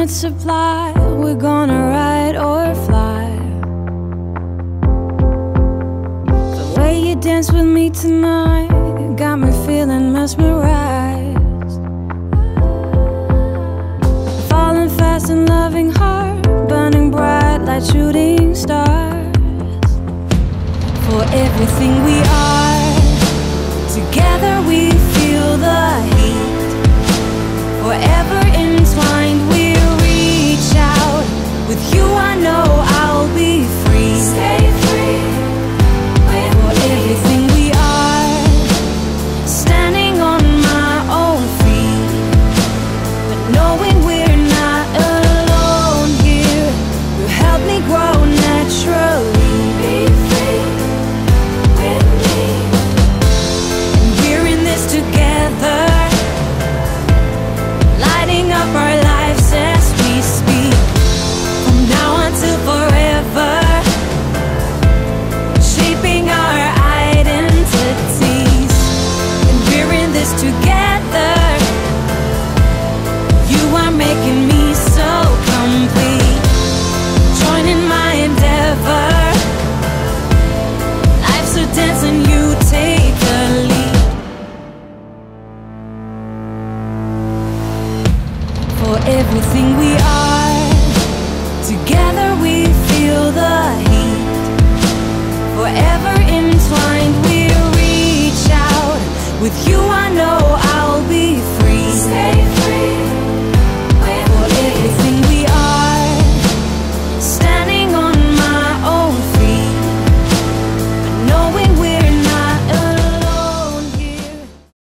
infinite supply. We're gonna ride or fly. The way you dance with me tonight got me feeling mesmerized. Falling fast and loving hard, burning bright like shooting stars. For everything we are, together we feel the heat. Forever entwined, we reach out. With you I know I'll be free. Stay free with for me. Everything we are, standing on my own feet, but knowing we're not alone here. You help me grow naturally. Be free with me, and we're in this together, lighting up our lives as we speak. From now until forever, shaping our identities. And we're in this together. You are making me so complete. Joining my endeavor. Life's a dance and you take the lead. For everything we are,